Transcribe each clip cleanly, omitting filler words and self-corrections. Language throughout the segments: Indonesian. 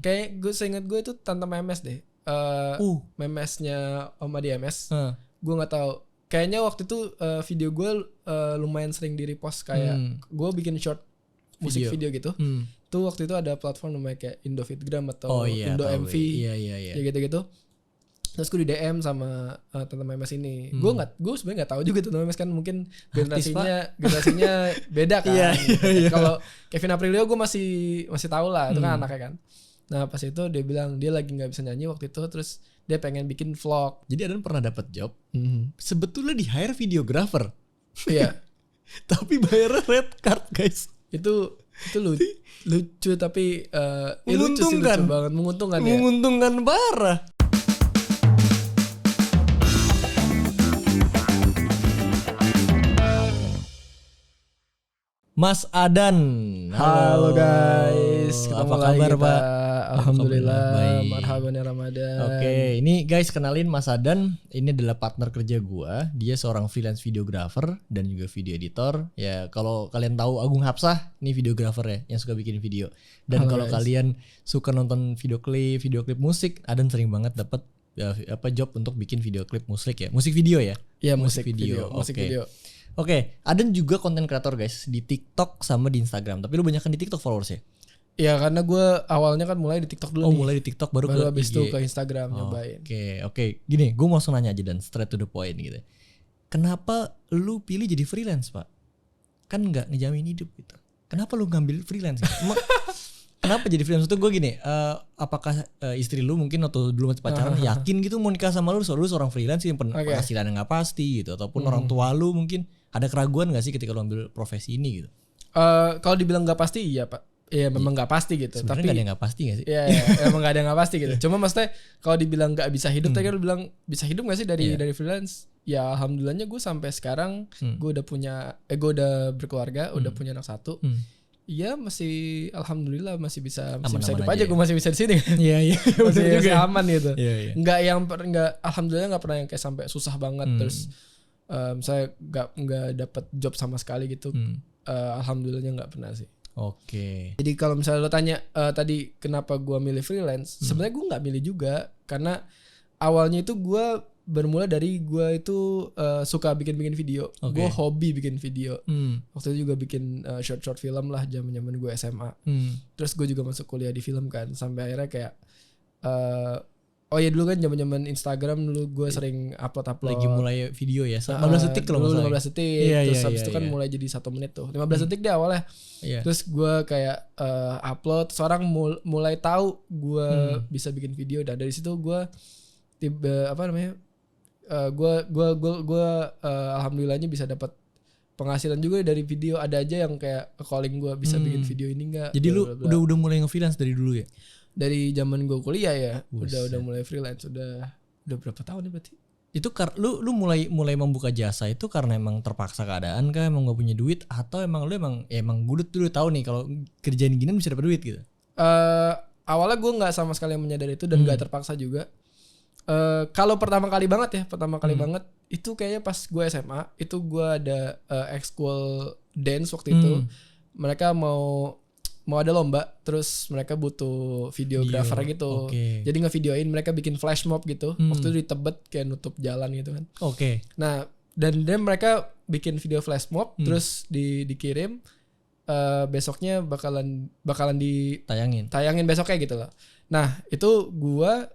kayak gue seingat gue itu Tante Memes deh. Memesnya Om Adi MS. Gue nggak tahu. Kayaknya waktu itu video gue lumayan sering di repost kayak gue bikin short musik video gitu. Tuh waktu itu ada platform namanya kayak Indofitgram atau Indo MV. Kayak gitu-gitu. Terus gue di DM sama Tante Memes ini. Gue sebenarnya nggak tahu juga Tante Memes kan mungkin generasinya beda kan. Kalau Kevin Aprilio gue masih tahu lah, itu kan anaknya kan. Nah pas itu dia bilang dia lagi nggak bisa nyanyi waktu itu, terus dia pengen bikin vlog. Jadi Adan pernah dapat job. Sebetulnya di hire videographer. Iya. Tapi bayarnya red card guys. Itu lucu tapi lucu sih, lucu banget, menguntungkan ya. Menguntungkan parah. Mas Adan. Halo guys. Apa kabar Pak? Alhamdulillah. Baik. Marhaban ya Ramadan. Oke, ini guys kenalin Mas Adan. Ini adalah partner kerja gua. Dia seorang freelance videographer dan juga video editor. Ya kalau kalian tahu Agung Hapsah, ini videographer ya yang suka bikin video. Dan kalau kalian suka nonton video klip musik, Adan sering banget dapat job untuk bikin video klip musik ya. Musik video ya? Iya, musik video. Oke, Adan juga konten kreator guys di TikTok sama di Instagram. Tapi lu banyakan di TikTok followers ya? Iya, karena gue awalnya kan mulai di TikTok dulu nih. Mulai di TikTok baru ke habis itu IG. ke Instagram nyobain. Oke. Gini, gue mau langsung nanya aja dan straight to the point gitu. Kenapa lu pilih jadi freelance, Pak? Kan nggak ngejamin hidup gitu. Kenapa lu ngambil freelance? Kenapa jadi freelance? Itu gue gini, apakah istri lu mungkin atau dulu masih pacaran yakin gitu mau nikah sama lu seorang freelance yang penghasilannya nggak pasti gitu, ataupun orang tua lu mungkin ada keraguan nggak sih ketika lu ambil profesi ini gitu? Kalau dibilang nggak pasti iya Pak. Iya memang nggak pasti gitu. Sebenarnya tapi nggak ada yang nggak pasti nggak sih? Iya emang nggak ada yang nggak pasti gitu. Cuma maksudnya kalau dibilang nggak bisa hidup, tadi kan lu bilang bisa hidup nggak sih dari freelance? Ya alhamdulillahnya gue sampai sekarang gue udah punya, gue udah berkeluarga, udah punya anak 1. Iya masih alhamdulillah masih bisa hidup aja. Gue masih bisa di sini. Iya. masih aman gitu. Iya. Nggak alhamdulillah nggak pernah yang kayak sampai susah banget terus saya nggak dapat job sama sekali gitu. Alhamdulillahnya nggak pernah sih. Oke. Jadi kalau misalnya lo tanya tadi kenapa gue milih freelance, sebenarnya gue nggak milih juga karena awalnya itu gue bermula dari gue itu suka bikin video. Gue hobi bikin video. Waktu itu juga bikin short film lah zaman gue SMA. Terus gue juga masuk kuliah di film kan, sampai akhirnya kayak dulu kan zaman Instagram dulu gue sering upload lagi mulai video ya 15 detik kalau dulu 15 detik terus habis itu kan mulai jadi 1 menit tuh 15 detik deh awalnya. Terus gue kayak upload, seorang mulai tahu gue bisa bikin video, dan dari situ gue gue alhamdulillahnya bisa dapat penghasilan juga dari video. Ada aja yang kayak calling gue, bisa bikin video ini enggak. Jadi lu udah mulai nge-freelance dari dulu ya? Dari zaman gue kuliah ya. Udah mulai freelance, udah berapa tahun nih berarti? Itu lu mulai membuka jasa itu karena emang terpaksa keadaan kah, emang gak punya duit, atau emang lu emang gue dulu tahu nih kalau kerjaan gini bisa dapat duit gitu? Awalnya gue nggak sama sekali menyadari itu dan nggak terpaksa juga. Kalau pertama kali banget itu kayaknya pas gue SMA itu gue ada ekskul dance waktu itu. Mereka mau ada lomba, terus mereka butuh videographer gitu. Jadi ngevideoin, mereka bikin flash mob gitu. Waktu itu di Tebet kayak nutup jalan gitu kan. Nah, dan mereka bikin video flash mob terus dikirim, besoknya bakalan ditayangin besoknya gitu loh. Nah, itu gua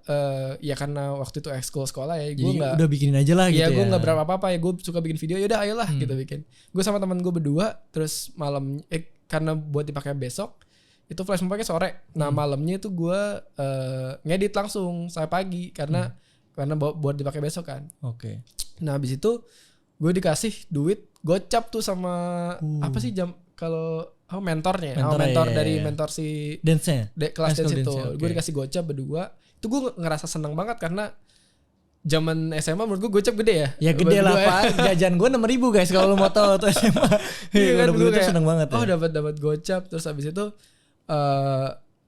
ya karena waktu itu ekskul sekolah ya, gua enggak udah bikinin aja lah gitu ya. Iya, gua enggak berapa apa-apa ya, gua suka bikin video, yaudah ayolah gitu bikin. Gua sama teman gua berdua, terus malam karena buat dipakai besok itu flash mob-nya sore. Nah, malamnya itu gua ngedit langsung sampai pagi karena buat dipakai besok kan. Nah, habis itu gue dikasih duit gocap tuh sama apa sih mentornya. Mentor dari mentor si dance-nya. Kelas dance itu. Gue dikasih gocap berdua. Itu gue ngerasa seneng banget karena zaman SMA menurut gue gocap gede ya. Ya gede lah Pak. Jajan gue 6.000 guys kalau lu mau tahu tuh SMA. Iya kan, gue kayak seneng banget ya. dapat gocap. Terus habis itu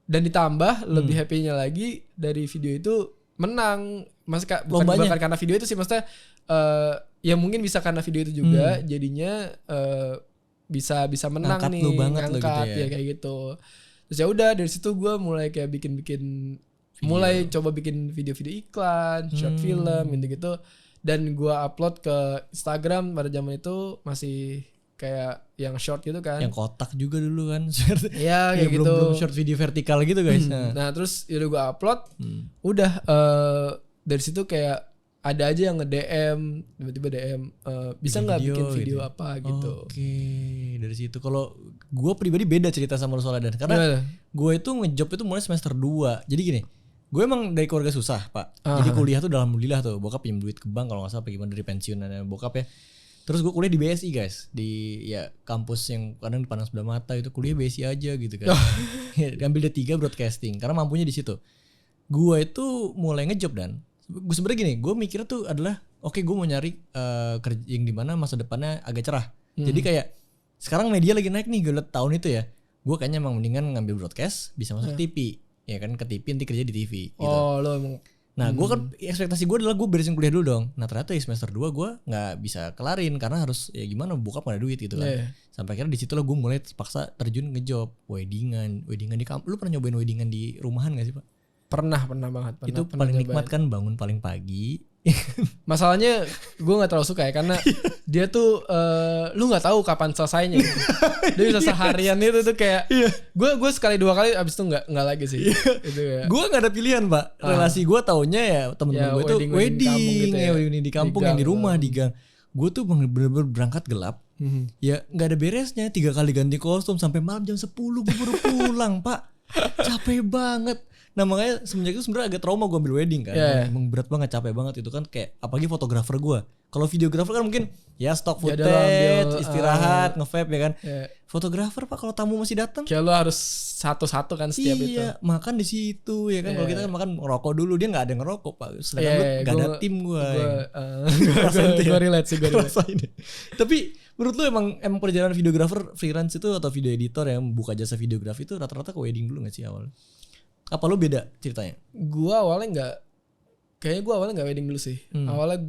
dan ditambah lebih happy-nya lagi dari video itu menang. Bukan karena video itu sih, maksudnya ya mungkin bisa karena video itu juga jadinya bisa menang, ngangkat ngangkat lu banget ngangkat gitu ya. Kayak gitu. Terus ya udah dari situ gue mulai kayak bikin mulai coba bikin video-video iklan, short film gitu-gitu, dan gue upload ke Instagram. Pada zaman itu masih kayak yang short gitu kan, yang kotak juga dulu kan. Iya kayak gitu, belum short video vertikal gitu guys. Nah terus yaudah gue upload, udah dari situ kayak ada aja yang nge-DM, tiba-tiba DM, bisa nggak bikin video gitu, apa gitu. Oke, dari situ. Kalau gue pribadi beda cerita sama lu soalnya, Dan. Karena gue itu ngejob itu mulai semester 2. Jadi gini, gue emang dari keluarga susah, Pak. Jadi kuliah tuh alhamdulillah tuh, bokap pinjam duit ke bank kalau nggak salah, gimana dari pensiunan bokap ya. Terus gue kuliah di BSI guys, di ya kampus yang kadang dipandang sebelah mata itu, kuliah BSI aja gitu kan. Ambil D3 broadcasting, karena mampunya di situ. Gue itu mulai ngejob, Dan. Gue sebenarnya gini, gue mikir tuh adalah oke, gue mau nyari kerja yang dimana masa depannya agak cerah. Jadi kayak sekarang media lagi naik nih, gue liat tahun itu ya, gue kayaknya emang mendingan ngambil broadcast, bisa masuk TV, ya kan, ke TV nanti kerja di TV gitu. Oh lo emang. Nah gue kan ekspektasi gue adalah gue beresin kuliah dulu dong. Nah ternyata di semester 2 gue nggak bisa kelarin karena harus ya gimana, bokap gak ada duit gitu kan. Sampai akhirnya di situ lah gue mulai terpaksa terjun ngejob weddingan di kampus. Lu pernah nyobain weddingan di rumahan gak sih Pak? Pernah banget. Itu paling nikmat kan, bangun paling pagi. Masalahnya gue nggak terlalu suka ya, karena dia tuh lu nggak tahu kapan selesainya. Gitu. Dia bisa seharian itu tuh kayak gue sekali 2 kali abis itu nggak lagi sih. Itu ya. Gue nggak ada pilihan Pak. Relasi gue taunya ya temen-temen gue itu wedding gitu ya. Wedding di kampung, yang di rumah di gang. Gue tuh bener-bener berangkat gelap. Ya nggak ada beresnya, 3 kali ganti kostum sampai malam jam 10 gue baru pulang Pak. Capek banget. Nah makanya semenjak itu sebenarnya agak trauma gue ambil wedding kan. Emang berat banget, capek banget itu kan, kayak apalagi fotografer gue. Kalau videografer kan mungkin ya stock footage, istirahat, nge-vape ya kan. Fotografer Pak, kalau tamu masih datang, kayak lo harus satu-satu kan setiap itu. Iya, makan di situ ya kan. Kalau kita kan makan ngerokok dulu, dia nggak ada ngerokok Pak. Sedangkan lu nggak ada tim gue. Gue relate sih, gue relate. Tapi menurut lu emang perjalanan videografer freelance itu atau video editor yang buka jasa videografi itu rata-rata ke wedding dulu nggak sih awal? Apa lu beda ceritanya? Gue awalnya nggak wedding dulu sih. Awalnya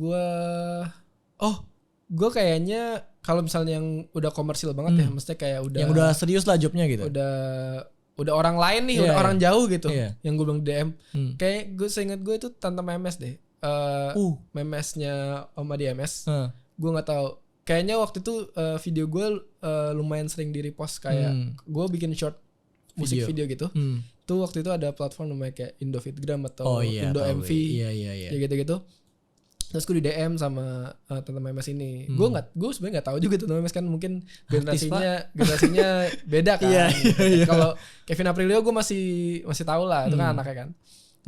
gue kayaknya kalau misalnya yang udah komersil banget ya, maksudnya kayak udah yang udah serius lah jobnya gitu. Udah orang lain nih, udah orang jauh gitu. Yang gue bilang DM. Kayak gue seingat gue itu tante Memes deh. Memesnya Oma di MS. Gue nggak tahu. Kayaknya waktu itu video gue lumayan sering di repost, kayak gue bikin short musik video gitu. Tuh waktu itu ada platform namanya kayak Indofitgram atau Indo MV. Iya. Ya gitu-gitu. Terus gue di DM sama tante Memes ini. Gue sebenarnya nggak tahu juga tuh Memes kan, mungkin generasinya beda kan. Kalau Kevin Aprilio gue masih tahu lah, itu kan anaknya kan.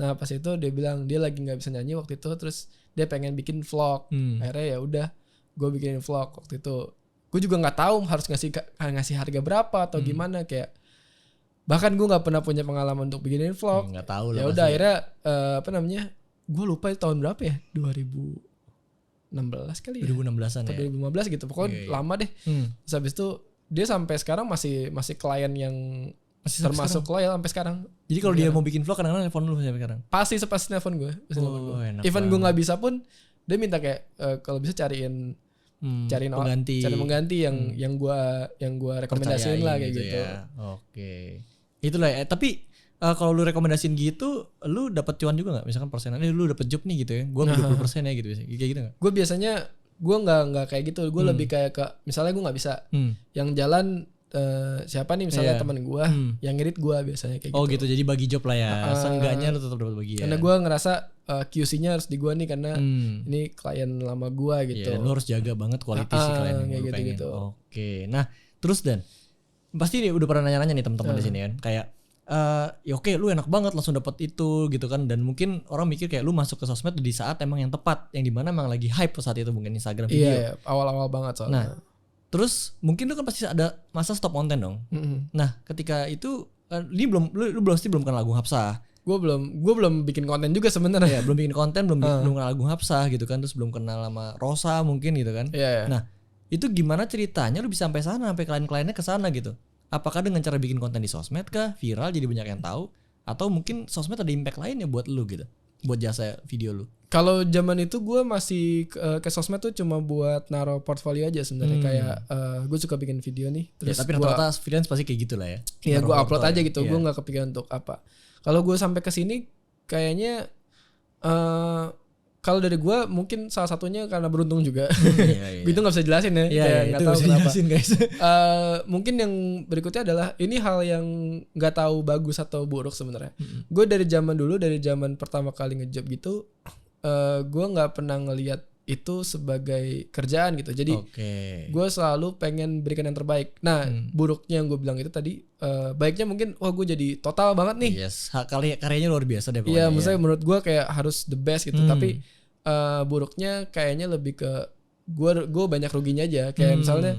Nah pas itu dia bilang dia lagi nggak bisa nyanyi waktu itu, terus dia pengen bikin vlog. Akhirnya ya udah gue bikinin vlog waktu itu. Gue juga nggak tahu harus ngasih harga berapa atau gimana, kayak bahkan gue nggak pernah punya pengalaman untuk bikinin vlog. Nggak tahu lah. Ya udah akhirnya gue lupa tahun berapa ya, 2016 kali ya. 2016an ya. 2015 gitu, pokoknya lama deh. Terus habis itu dia sampai sekarang masih klien yang masih termasuk loyal sampai sekarang. Jadi kalau dia mau bikin vlog kadang-kadang telepon lu sampai sekarang. Pasti nelfon gue. Even gue nggak bisa pun dia minta kayak kalau bisa cariin pengganti yang gue rekomendasiin lah kayak gitu. Ya. Oke. Itulah ya. Tapi kalau lu rekomendasiin gitu, lu dapat cuan juga nggak? Misalkan persenannya lu dapat job nih gitu ya. Gue 20% ya gitu biasanya. Kayak gitu nggak? Gue biasanya nggak kayak gitu. Gue lebih kayak ke misalnya gue nggak bisa, yang jalan siapa nih misalnya teman gue, yang ngedit gue biasanya kayak gitu. Oh gitu. Jadi bagi job lah ya. Seenggaknya lu tetap dapat bagian. Karena gue ngerasa QC-nya harus di gue nih, karena ini klien lama gue gitu. Iya, lu harus jaga banget kualitas si klien yang lu pengen. Oke. Nah terus Dan, pasti nih udah pernah nanya-nanya nih teman-teman di sini kan, kayak ya oke, lu enak banget langsung dapat itu gitu kan, dan mungkin orang mikir kayak lu masuk ke sosmed di saat emang yang tepat, yang dimana emang lagi hype saat itu, mungkin Instagram video. Iya, awal-awal banget soalnya. Nah, terus mungkin lu kan pasti ada masa stop konten dong. Nah, ketika itu lu belum kenal Agung Hapsah. Gue belum bikin konten juga sebenarnya. Ya, belum bikin konten, belum kenal Agung Hapsah gitu kan, terus belum kenal sama Rosa mungkin gitu kan. Iya. Nah, itu gimana ceritanya lu bisa sampai sana, sampai klien-kliennya ke sana gitu? Apakah dengan cara bikin konten di sosmed kah, viral jadi banyak yang tahu, atau mungkin sosmed ada impact lainnya buat lu gitu, buat jasa video lu? Kalau zaman itu gue masih ke sosmed tuh cuma buat naro portfolio aja sebenarnya. Kayak gue suka bikin video nih. Ya, Terus tapi rata-rata freelance pasti kayak gitu lah ya. Iya gue upload aja gitu. Iya. Gue nggak kepikiran untuk apa. Kalau gue sampai ke sini kayaknya kalau dari gue mungkin salah satunya karena beruntung juga. Iya. Itu nggak bisa jelasin ya. Iya, Kayak nggak itu tahu bisa kenapa. jelasin guys. Mungkin yang berikutnya adalah ini hal yang nggak tahu bagus atau buruk sebenarnya. Gue dari zaman pertama kali ngejob gitu, gue nggak pernah ngelihat itu sebagai kerjaan gitu. Jadi gue selalu pengen berikan yang terbaik. Nah buruknya yang gue bilang itu tadi, baiknya mungkin wah gue jadi total banget nih. Yes, karyanya luar biasa deh Iya, pokoknya. maksudnya menurut gue kayak harus the best gitu. Tapi buruknya kayaknya lebih ke gue banyak ruginya aja. Kayak misalnya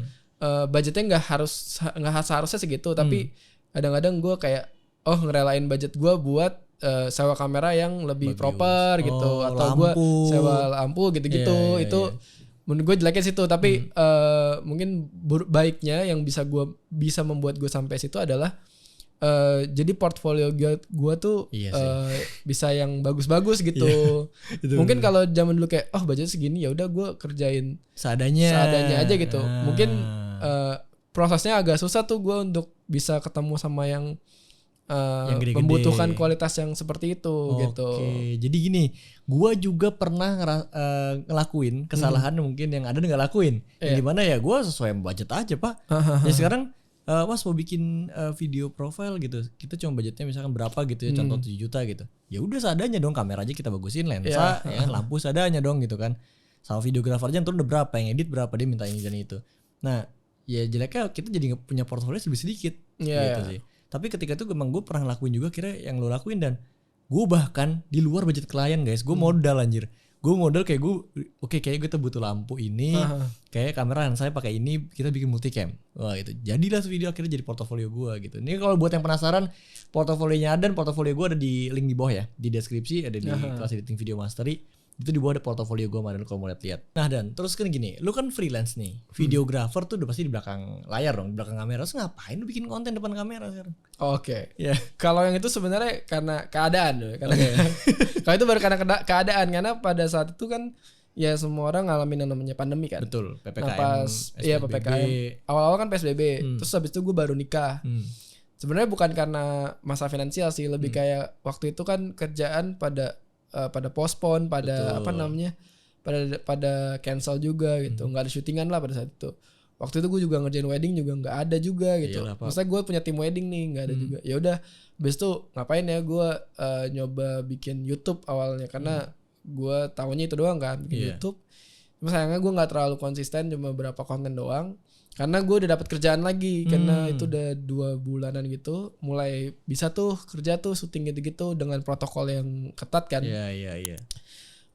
budgetnya nggak seharusnya segitu, tapi kadang-kadang gue kayak ngerelain budget gue buat sewa kamera yang lebih proper gitu, atau gue sewa lampu gitu-gitu. Itu menurut gue jeleknya situ. Tapi mungkin baiknya yang bisa membuat gue sampai situ adalah jadi portfolio gue tuh bisa yang bagus-bagus gitu. Mungkin kalau zaman dulu kayak budget segini ya udah gue kerjain seadanya aja gitu. Mungkin prosesnya agak susah tuh gue untuk bisa ketemu sama yang membutuhkan kualitas yang seperti itu gitu. Jadi gini, gue juga pernah ngelakuin kesalahan mungkin yang ada nggak lakuin. Yang gimana ya, gue sesuai budget aja pak. Ya sekarang Mas mau bikin video profile gitu, kita cuma budgetnya misalkan berapa gitu ya, contoh 7 juta gitu. Ya udah seadanya dong, kamera aja kita bagusin, lensa, ya, lampu seadanya dong gitu kan. Sama videografer aja turun udah berapa, yang edit berapa, dia minta ini dan itu. Nah ya jeleknya kita jadi punya portfolio lebih sedikit gitu sih. Tapi ketika itu emang gue pernah lakuin juga kira yang lo lakuin, dan gue bahkan di luar budget klien guys. Gue modal anjir. Gue modal kayak kayak gue butuh lampu ini, kayak kamera yang saya pakai ini, kita bikin multicam. Wah gitu. Jadilah video akhirnya jadi portofolio gue gitu. Ini kalau buat yang penasaran, portofolionya ada, dan portofolio gue ada di link di bawah ya, di deskripsi ada di kelas editing video mastery. Itu di bawah ada portofolio gue kemarin kalau mau lihat. Nah dan terus kan gini, lu kan freelance nih, videographer tuh udah pasti di belakang layar dong, di belakang kamera. Terus ngapain lu bikin konten depan kamera sekarang? Ya. Kalau yang itu sebenarnya karena keadaan, kalau itu baru karena keadaan, karena pada saat itu kan ya semua orang ngalamin yang namanya pandemi kan. Betul. PPKM. Nah, PPKM. Awal-awal kan PSBB. Terus habis itu gue baru nikah. Sebenarnya bukan karena masalah finansial sih, lebih kayak waktu itu kan kerjaan pada postpone, pada pada cancel juga gitu, nggak ada syutingan lah pada saat itu. Waktu itu gue juga ngerjain wedding juga nggak ada juga gitu. Maksudnya gue punya tim wedding nih, nggak ada juga. Ya udah, abis itu ngapain ya, gue nyoba bikin YouTube awalnya karena gue tahunya itu doang kan, bikin YouTube. Cuma sayangnya gue nggak terlalu konsisten, cuma beberapa konten doang. Karena gue udah dapat kerjaan lagi, karena itu udah 2 bulanan gitu, mulai bisa tuh kerja tuh syuting gitu-gitu dengan protokol yang ketat kan. Iya.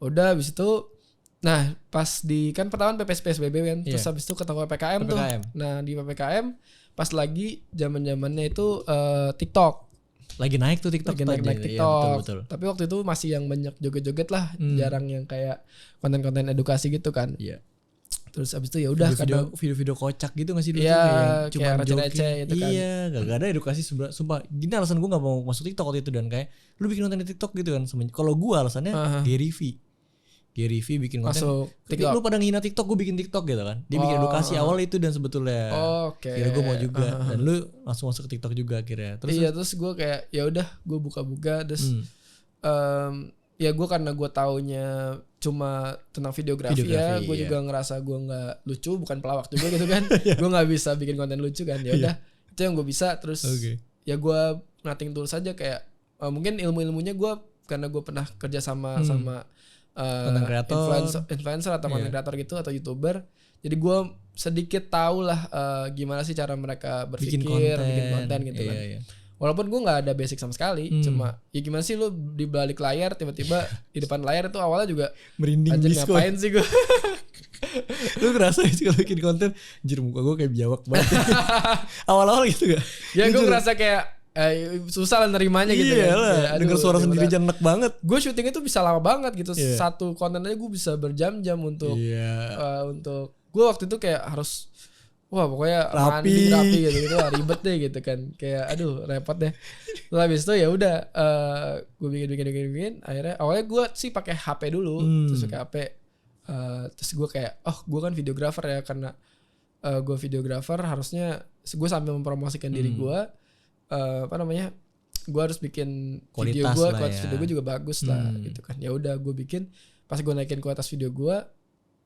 Udah habis itu, nah pas kan pertama PSBB kan, terus habis itu ketemu PPKM tuh. Nah di PPKM pas lagi zamannya itu TikTok. Lagi naik tuh TikTok. Lagi naik TikTok. Betul. Tapi waktu itu masih yang banyak joget-joget lah, jarang yang kayak konten-konten edukasi gitu kan. Iya. Terus abis itu ya udah video kocak gitu nggak sih dulu? Iya, cuma receh-receh itu kan. Iya, gak ada edukasi sumpah. Gini alasan gue nggak mau masuk TikTok waktu itu, dan kayak lu bikin konten di TikTok gitu kan. Kalau gue alasannya Gary V bikin konten. Masuk TikTok. Lu pada ngehina TikTok, gue bikin TikTok gitu kan. Dia bikin edukasi awal itu, dan sebetulnya kira gue mau juga. Dan lu langsung masuk ke TikTok juga akhirnya. Terus gue kayak ya udah, gue buka-buka terus ya gue karena gue taunya cuma tentang videografi ya, gue juga ngerasa gue nggak lucu, bukan pelawak juga gitu kan. Gue nggak bisa bikin konten lucu kan. Ya udah, itu yang gue bisa. Terus ya gue ngating tools saja kayak mungkin ilmunya gue karena gue pernah kerja sama influencer atau content creator gitu, atau YouTuber. Jadi gue sedikit tahu lah gimana sih cara mereka berpikir bikin konten gitu kan. Walaupun gue nggak ada basic sama sekali, cuma ya gimana sih lu di balik layar tiba-tiba di depan layar itu awalnya juga merinding. Anjir ngapain sih gue? Lu ngerasa sih kalau bikin konten, anjir muka gue kayak biawak banget. Awal-awal gitu gak? Ya gue ngerasa kayak susah lah nerimanya gitu kan. Iya, denger suara sendiri aja enak banget. Gue syuting itu bisa lama banget gitu. Satu konten aja gue bisa berjam-jam untuk gue waktu itu kayak harus Wah pokoknya Rapi. rapi gitu wah, ribet deh gitu kan, kayak aduh repot deh. Terus habis itu ya udah gue bikin akhirnya awalnya gue sih pakai HP dulu, terus pakai HP. Terus gue kayak gue kan videografer ya, karena gue videografer harusnya gue sambil mempromosikan diri gue, apa namanya, gue harus bikin video Kualitas gue, lah kualitas ya. video gue juga bagus lah gitu kan. Ya udah gue bikin, pas gue naikin kualitas video gue,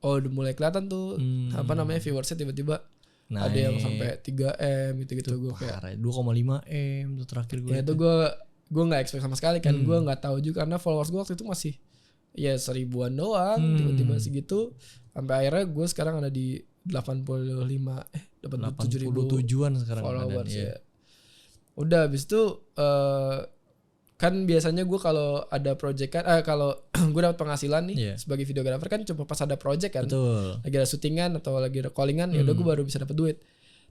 udah mulai kelihatan tuh apa namanya viewersnya tiba-tiba ada yang sampai 3M gitu-gitu. Gue kayak 2,5 M tuh terakhir gue. ya itu gue nggak expect sama sekali kan. Gue nggak tahu juga karena followers gue waktu itu masih ya 1000-an doang, tiba-tiba segitu sampai akhirnya gue sekarang ada di 87-an sekarang followers ya. ya. Udah habis itu kan biasanya gue kalau ada project kan kalau gue dapat penghasilan nih sebagai videografer kan cuma pas ada project kan. Betul. Lagi ada syutingan atau lagi recallingan ya udah gue baru bisa dapat duit.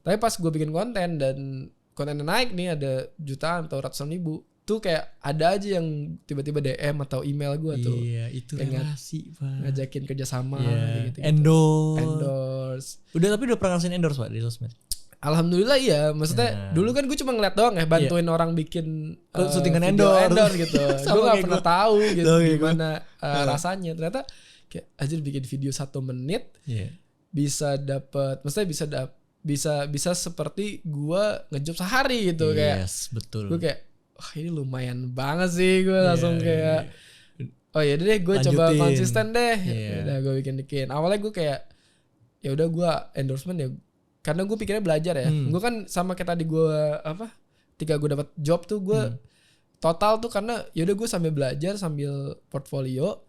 Tapi pas gue bikin konten dan kontennya naik nih ada jutaan atau ratusan ribu, tuh kayak ada aja yang tiba-tiba DM atau email gue tuh. Iya, itu relasi, Pak. Ngajakin kerjasama gitu. Endorse. Udah pernah ngasihin endorse, Pak, di sosmed? Alhamdulillah iya, maksudnya dulu kan gue cuma ngeliat doang ya, bantuin orang bikin syutingan endorse gitu. Gue nggak pernah tahu gitu gimana rasanya. Ternyata kayak anjir bikin video 1 menit bisa dapat, maksudnya bisa seperti gue ngejob sehari gitu kayak. Yes, betul. Gue kayak wah ini lumayan banget sih, gue langsung kayak oh ya deh gue coba konsisten deh. Udah gue bikin. Awalnya gue kayak ya udah gue endorsement ya. Karena gue pikirnya belajar ya. Gue kan sama kayak tadi gue ketika gue dapat job tuh gue total tuh karena yaudah gue sambil belajar sambil portfolio.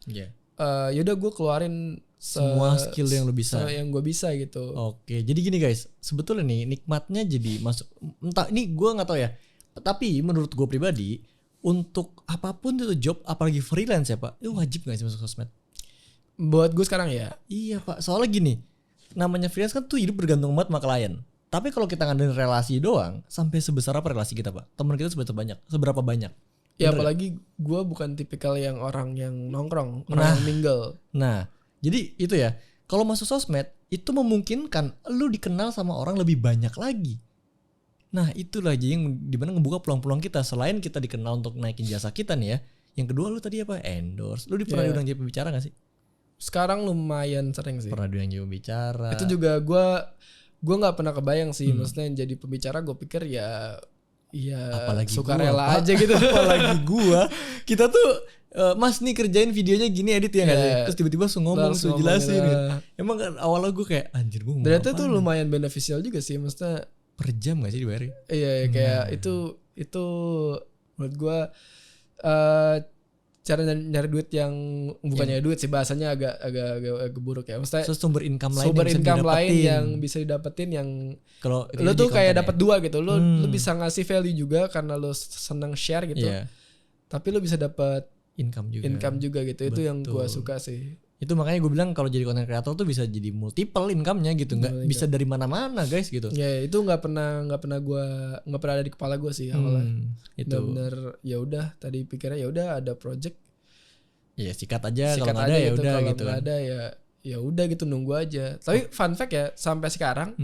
Yaudah gue keluarin semua skill yang lo bisa. Yang gue bisa gitu. Oke, jadi gini guys, sebetulnya nih nikmatnya jadi masuk. Entah ini gue nggak tahu ya. Tapi menurut gue pribadi untuk apapun itu job, apalagi freelance ya Pak, itu wajib nggak sih masuk sosmed? Buat gue sekarang ya. Iya Pak, soalnya gini. Namanya freelance kan tuh hidup bergantung banget sama klien. Tapi kalau kita ngandelin relasi doang, sampai sebesar apa relasi kita Pak? Teman kita seberapa banyak? Ya apalagi gue bukan tipikal yang orang yang nongkrong, orang yang mingle. Nah, jadi itu ya. Kalau masuk sosmed, itu memungkinkan lu dikenal sama orang lebih banyak lagi. Nah, itulah aja yang dimana ngebuka peluang-peluang kita. Selain kita dikenal untuk naikin jasa kita nih ya. Yang kedua lu tadi apa? Endorse. Lu pernah diundang jadi pembicara gak sih? Sekarang lumayan sering sih. Pernah diundang jadi pembicara. Itu juga gue nggak pernah kebayang sih. Maksudnya jadi pembicara gue pikir ya apalagi sukarela aja gitu. Apalagi gue. Kita tuh Mas nih kerjain videonya gini edit ya gak sih? Terus tiba-tiba langsung ngomong, langsung jelasin gitu. Emang kan awalnya gue kayak anjir gue ngomong dan itu tuh lumayan beneficial juga sih. Maksudnya per jam gak sih dibayar? Iya kayak itu menurut gue cara nyari duit yang bukannya duit sih, bahasanya agak buruk ya. Maksudnya sumber income lain yang bisa didapetin yang kalau lu tuh kayak dapat dua gitu. Lu bisa ngasih value juga karena lu seneng share gitu. Tapi lu bisa dapat income juga gitu. Itu yang gue suka sih. Itu makanya gue bilang kalau jadi content creator tuh bisa jadi multiple income-nya gitu, nggak bisa dari mana-mana guys gitu. Ya itu nggak pernah ada di kepala gue sih awalnya. Itu benar ya udah tadi pikirnya ya udah ada project. Ya sikat aja kalau ada ya udah gitu. Kalau ada ya udah gitu nunggu aja. Tapi fun fact ya sampai sekarang,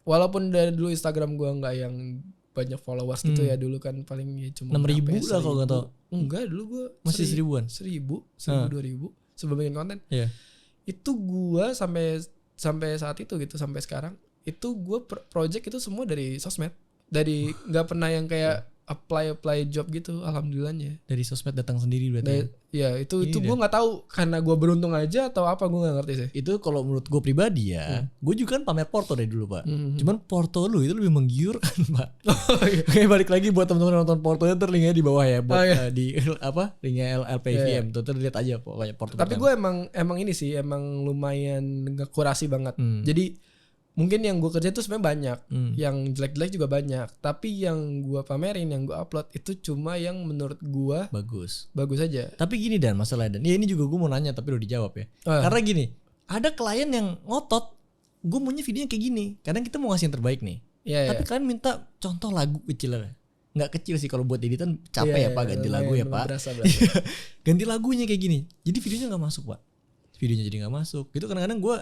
walaupun dari dulu Instagram gue nggak yang banyak followers gitu ya, dulu kan paling ya cuma 6.000 lah kalau nggak tau. Enggak dulu gue masih 1000-an. 2.000 sebelum bikin konten. Itu gue sampai saat itu gitu, sampai sekarang itu gue project itu semua dari sosmed, dari nggak pernah yang kayak apply job gitu. Alhamdulillahnya dari sosmed datang sendiri berarti. Ya itu gue nggak tahu karena gue beruntung aja atau apa, gue nggak ngerti sih. Itu kalau menurut gue pribadi ya, gue juga kan pamer porto dari dulu Pak. Cuman porto lu itu lebih menggiurkan Pak. Kayak balik lagi buat teman-teman nonton portonya, linknya di bawah ya, buat di apa linknya LPVM tuh lihat aja pokoknya porto. Tapi gue emang ini sih emang lumayan ngekurasi banget. Jadi mungkin yang gue kerja tuh sebenarnya banyak, yang jelek-jelek juga banyak. Tapi yang gue pamerin, yang gue upload itu cuma yang menurut gue bagus aja. Tapi gini Dan, masalah Dan. Ya ini juga gue mau nanya tapi udah dijawab ya. Karena gini, ada klien yang ngotot, gue maunya videonya kayak gini. Kadang kita mau ngasih yang terbaik nih. Tapi kalian minta contoh lagu kecil lah. Nggak kecil sih kalau buat editan capek ya Pak, ganti lagu ya Pak. Berasa. Ganti lagunya kayak gini. Jadi videonya nggak masuk Pak. Videonya jadi nggak masuk. Gitu kadang-kadang gue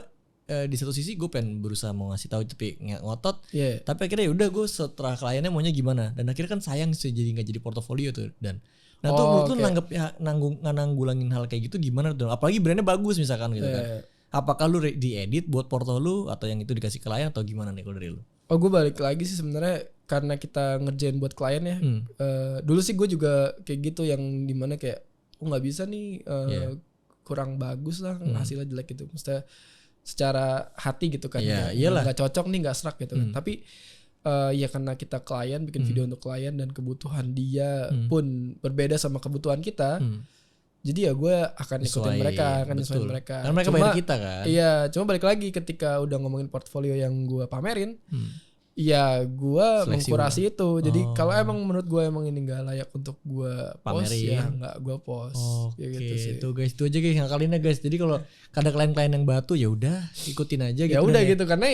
di satu sisi gue pengen berusaha mau ngasih tahu tapi ngotot. Iya. Tapi akhirnya udah gue setelah kliennya maunya gimana, dan akhirnya kan sayang sih jadi nggak jadi portofolio tuh. Dan nah tuh menurut lu nanggep ya nanggulangin hal kayak gitu gimana tuh? Apalagi brandnya bagus misalkan gitu kan. Apakah lu diedit buat porto lu atau yang itu dikasih ke klien atau gimana nih kalau dari lu? Oh gue balik lagi sih sebenarnya karena kita ngerjain buat klien ya. Dulu sih gue juga kayak gitu yang dimana kayak nggak bisa nih kurang bagus lah hasilnya jelek gitu. Maksudnya secara hati gitu kan, nggak cocok nih, nggak serak gitu kan. Tapi ya karena kita klien bikin video untuk klien dan kebutuhan dia pun berbeda sama kebutuhan kita, jadi ya gue akan ikutin mereka, akan nyesuaiin mereka. Karena mereka bayar kita kan. Iya, cuma balik lagi ketika udah ngomongin portfolio yang gue pamerin, ya gue mengkurasi itu. Jadi kalau emang menurut gue emang ini nggak layak untuk gue post, ya nggak gue post. Oke, gitu sih. Itu guys, itu aja guys yang kali ini guys. Jadi kalau ada klien-klien yang batu ya udah ikutin aja gitu. Ya udah gitu karena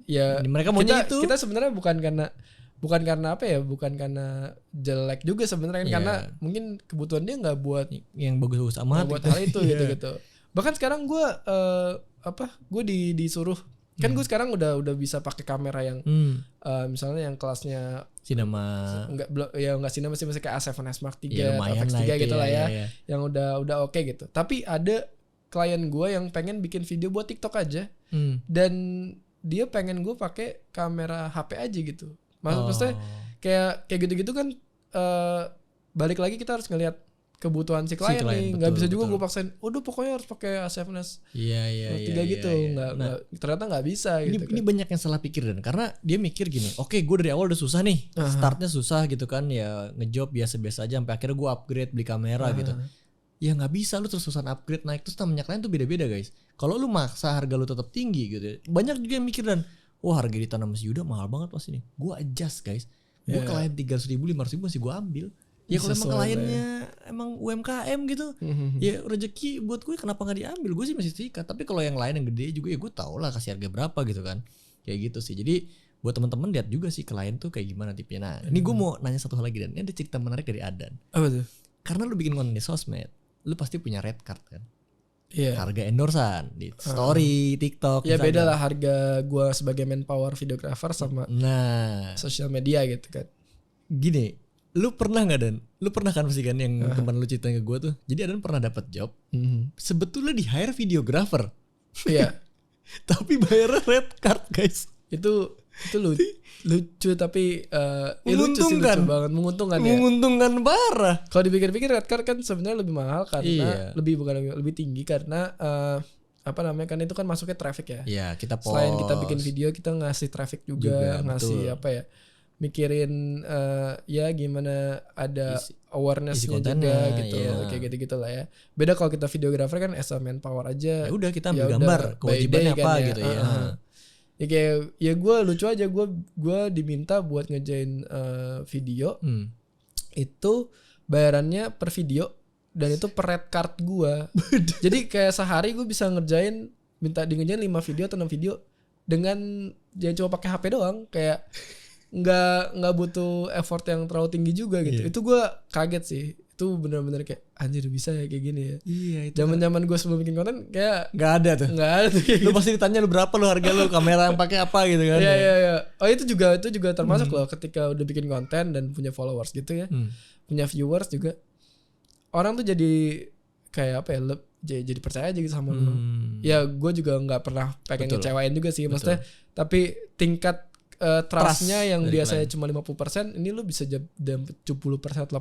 ya mereka maunya itu. Kita sebenarnya bukan karena apa ya, bukan karena jelek juga sebenarnya, karena mungkin kebutuhan dia nggak buat yang bagus-bagus amat, buat hal itu gitu. Bahkan sekarang gue gue disuruh kan gue sekarang udah bisa pakai kamera yang misalnya yang kelasnya Cinema, nggak Cinema sih, masih kayak A7S Mark III, ya, FX3 gitu lah ya, ya. yang udah oke gitu. Tapi ada klien gue yang pengen bikin video buat TikTok aja, dan dia pengen gue pakai kamera HP aja gitu. Maksudnya kayak gitu-gitu kan, balik lagi kita harus ngelihat kebutuhan si klien nih. Nggak bisa juga gue paksain, pokoknya harus pakai A7S tiga gitu. Nggak, ternyata nggak bisa gitu. Ini banyak yang salah pikir, dan karena dia mikir gini, oke, gue dari awal udah susah nih, startnya susah gitu kan, ya ngejob biasa-biasa aja sampai akhirnya gue upgrade beli kamera gitu. Ya nggak bisa lu terus-terusan upgrade naik terus, namanya klien tuh beda-beda guys. Kalau lu maksa harga lu tetap tinggi gitu, banyak juga yang mikir dan wah, harga di tanah Mas Yuda mahal banget pasti nih. Gue adjust guys. Gue klien 300.000, 500.000 masih gue ambil. Ya kalau emang kliennya emang UMKM gitu, ya rezeki buat gue kenapa nggak diambil? Gue sih masih sikat. Tapi kalau yang lain yang gede juga ya gue tau lah kasih harga berapa gitu kan. Kayak gitu sih. Jadi buat teman-teman lihat juga sih klien tuh kayak gimana tipenya. Nah, ini gue mau nanya satu hal lagi, dan ini ada cerita menarik dari Adan. Apa tuh? Karena lu bikin konten di sosmed, lu pasti punya red card kan. Yeah. Harga endorsan di story, TikTok. Ya beda lah harga gue sebagai manpower videographer sama sosial media gitu kan. Gini, lu pernah nggak Dan? Lu pernah kan pasti kan yang teman lu ceritain ke gue tuh. Jadi Adan pernah dapat job. Sebetulnya di hire videographer. Iya. Tapi bayarnya red card guys. Itu lucu tapi lucu sih, lucu banget, menguntungkan ya. Menguntungkan parah. Kalau dipikir-pikir red card kan sebenarnya lebih mahal karena lebih tinggi karena kan itu kan masuknya traffic ya. Iya, kita post. Selain kita bikin video, kita ngasih traffic juga ngasih betul. Mikirin ya gimana ada awareness-nya juga gitu, kayak gitu-gitu lah ya. Beda kalau kita videographer kan as a manpower aja. Ya udah kita ambil gambar, kewajibannya apa kan, gitu ya. Ya kayak ya gue lucu aja, gue diminta buat ngerjain video itu bayarannya per video dan itu per red card gue. Jadi kayak sehari gue bisa ngerjain 5 video atau 6 video dengan dia cuma pakai HP doang, kayak nggak butuh effort yang terlalu tinggi juga gitu. Itu gue kaget sih. Itu benar-benar kayak anjir bisa ya kayak gini ya. Iya, itu zaman-zaman gue sebelum bikin konten kayak nggak ada tuh. Lu pasti ditanya lu berapa lu harga lu, kamera yang pakai apa gitu kan. Iya. Oh itu juga termasuk loh, ketika udah bikin konten dan punya followers gitu ya. Punya viewers juga. Orang tuh jadi kayak apa ya, jadi percaya aja gitu sama lu. Ya gue juga nggak pernah pengen ngecewain juga sih maksudnya. Tapi tingkat trustnya yang biasanya cuma 50%, ini lu bisa jadi 70%, 80%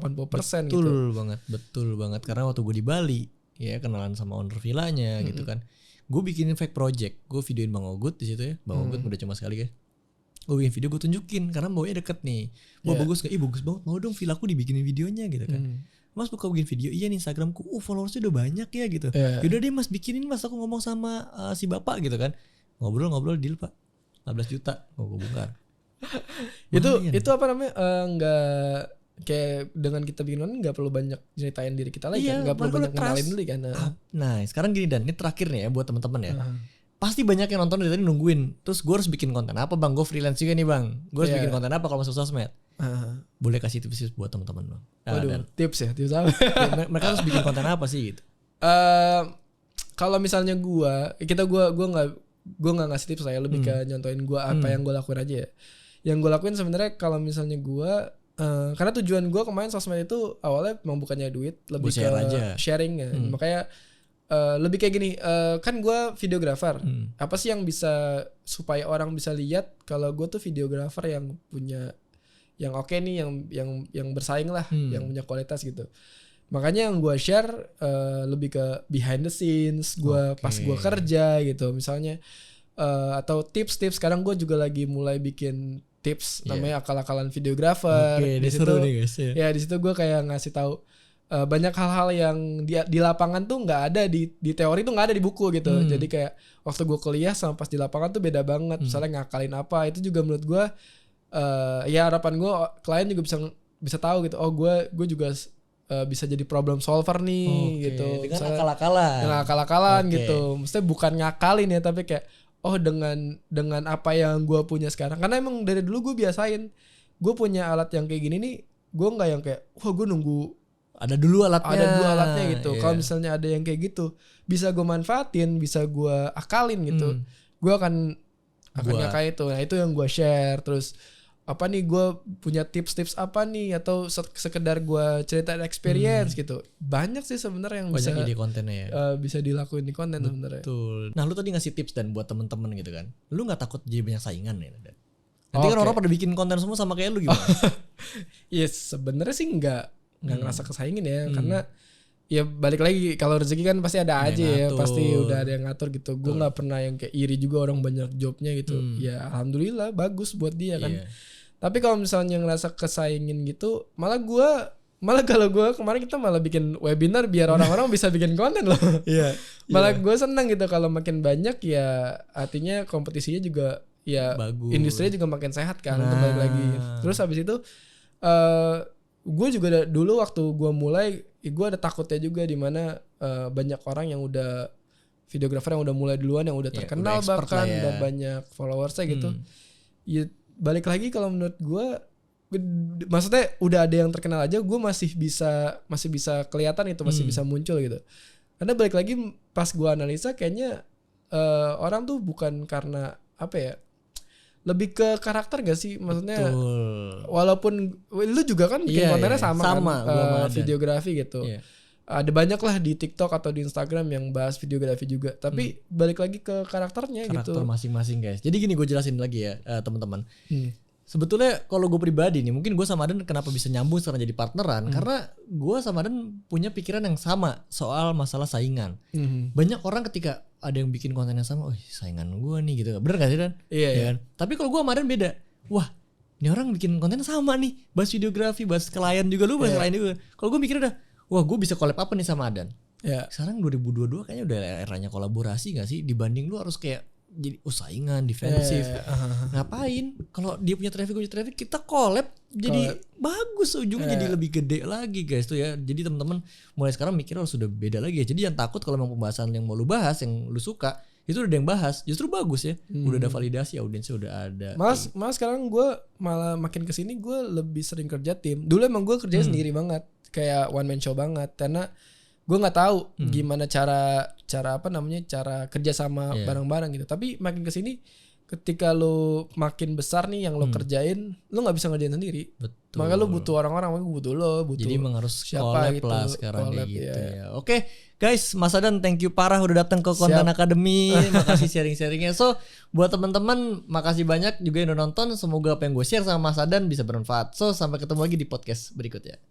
gitu. Betul banget. Karena waktu gue di Bali, ya kenalan sama owner villanya gitu kan. Gue bikinin fake project, gue videoin Bang Ogut di situ ya. Bang Ogut udah cuma sekali kan. Gue bikin video, gue tunjukin karena bawanya deket nih. Wah bagus gak? Bagus banget. Mau dong villa aku dibikinin videonya gitu kan. Mas buka bikin video, iya nih Instagramku, followersnya udah banyak ya gitu. Yaudah deh mas bikinin mas, aku ngomong sama si bapak gitu kan. Ngobrol deal pak. 15 juta, gue bongkar. itu apa namanya, nggak kayak dengan kita bikin konten nggak perlu banyak ceritain diri kita lagi kan, nggak perlu banyak kenalin dulu kan. Nah sekarang gini Dan, ini terakhir nih ya buat teman-teman ya. Pasti banyak yang nonton dari tadi nungguin. Terus gue harus bikin konten apa bang? Gue freelance juga nih bang. Gue harus bikin konten apa kalau masuk sosmed? Boleh kasih tips buat teman-teman bang? Waduh, tips apa? Mereka harus bikin konten apa sih gitu? Kalau misalnya gue nggak gue nggak ngasih tips lah ya, lebih ke nyontoin gue apa yang gue lakuin aja ya. Yang gue lakuin sebenarnya kalau misalnya gue karena tujuan gue kemarin sosmed itu awalnya memang bukannya duit, lebih ke sharing ya. Makanya lebih kayak gini, kan gue videografer. Apa sih yang bisa supaya orang bisa lihat kalau gue tuh videografer yang punya yang oke nih, yang bersaing lah, yang punya kualitas gitu. Makanya yang gue share lebih ke behind the scenes gue pas gue kerja gitu misalnya, atau tips-tips. Sekarang gue juga lagi mulai bikin tips namanya akal-akalan videografer. Di situ nih guys, ya di situ gue kayak ngasih tahu banyak hal-hal yang di lapangan tuh nggak ada, di teori tuh nggak ada di buku gitu. Jadi kayak waktu gue kuliah sama pas di lapangan tuh beda banget. Misalnya ngakalin apa, itu juga menurut gue ya harapan gue klien juga bisa tahu gitu. Oh gue juga bisa jadi problem solver nih gitu. Dengan akal-akalan gitu. Maksudnya bukan ngakalin ya, tapi kayak dengan apa yang gue punya sekarang. Karena emang dari dulu gue biasain, gue punya alat yang kayak gini nih, gue nggak yang kayak wah gue nunggu ada dulu alatnya gitu. Kalau misalnya ada yang kayak gitu, bisa gue manfaatin, bisa gue akalin gitu, gue akan kayak itu. Nah itu yang gue share. Terus apa nih, gue punya tips-tips apa nih, atau sekedar gue cerita experience gitu. Banyak sih sebenarnya yang bisa di kontennya ya. Bisa dilakuin di konten sebenarnya. Betul. Nah lu tadi ngasih tips dan buat temen-temen gitu kan, lu nggak takut jadi banyak saingan ya? Nanti kan orang pada bikin konten semua sama kayak lu gimana? Yes, sebenarnya sih nggak ngerasa kesaingin ya, karena ya balik lagi kalau rezeki kan pasti ada aja ya, pasti udah ada yang ngatur gitu. Gue nggak pernah yang kayak iri juga orang banyak jobnya gitu. Ya alhamdulillah bagus buat dia kan. Tapi kalau misalnya ngerasa kesaingin gitu, malah kalau gue kemarin kita malah bikin webinar biar orang-orang bisa bikin konten loh. Malah gue seneng gitu kalau makin banyak, ya artinya kompetisinya juga ya bagus. Industrinya juga makin sehat kan. Untuk balik lagi. Terus habis itu gue juga dulu waktu gue mulai, gue ada takutnya juga, di mana banyak orang yang udah videografer yang udah mulai duluan, yang udah terkenal bahkan udah banyak followersnya gitu. Ya balik lagi kalau menurut gue, maksudnya udah ada yang terkenal aja, gue masih bisa kelihatan itu, masih bisa muncul gitu. Karena balik lagi pas gue analisa, kayaknya orang tuh bukan karena apa ya, lebih ke karakter gak sih? Maksudnya walaupun lu juga kan bikin kontennya sama kan, videografi gitu. Ada banyak lah di TikTok atau di Instagram yang bahas videografi juga. Tapi balik lagi ke karakternya gitu. Karakter masing-masing guys. Jadi gini, gue jelasin lagi ya teman-teman. Sebetulnya kalau gue pribadi nih, mungkin gue sama Aden kenapa bisa nyambung sekarang jadi partneran, karena gue sama Aden punya pikiran yang sama soal masalah saingan. Banyak orang ketika ada yang bikin konten yang sama, saingan gue nih gitu. Bener gak sih Dan? Iya kan? Tapi kalau gue sama Aden beda. Wah, ini orang bikin konten sama nih, bahas videografi, bahas klien juga, lu bahas klien juga. Kalau gue mikirnya udah, wah gue bisa collab apa nih sama Adan. Sekarang 2022 kayaknya udah eranya kolaborasi gak sih? Dibanding lu harus kayak jadi saingan, defensif. Ngapain? Kalau dia punya traffic, gue punya traffic, kita collab jadi bagus, ujungnya jadi lebih gede lagi guys tuh ya. Jadi teman-teman mulai sekarang mikir harus sudah beda lagi ya. Jadi jangan takut kalau memang pembahasan yang mau lu bahas, yang lu suka, itu udah ada yang bahas, justru bagus ya. Udah ada validasi, audiensnya udah ada. Mas sekarang gue malah makin kesini gue lebih sering kerja tim. Dulu emang gue kerja sendiri banget, kayak one man show banget, karena gue nggak tahu gimana cara kerja sama bareng-bareng gitu. Tapi makin kesini, ketika lo makin besar nih yang lo kerjain, lo nggak bisa ngerjain sendiri. Betul. Makanya lo butuh orang-orang, makanya butuh lo, butuh. Jadi emang harus siapa gitu lah sekarang kayak gitu ya. Oke guys, Mas Adan thank you parah udah datang ke Konten Academy. Makasih sharing-sharingnya. So buat teman-teman, makasih banyak juga yang udah nonton. Semoga apa yang gue share sama Mas Adan bisa bermanfaat. So sampai ketemu lagi di podcast berikutnya.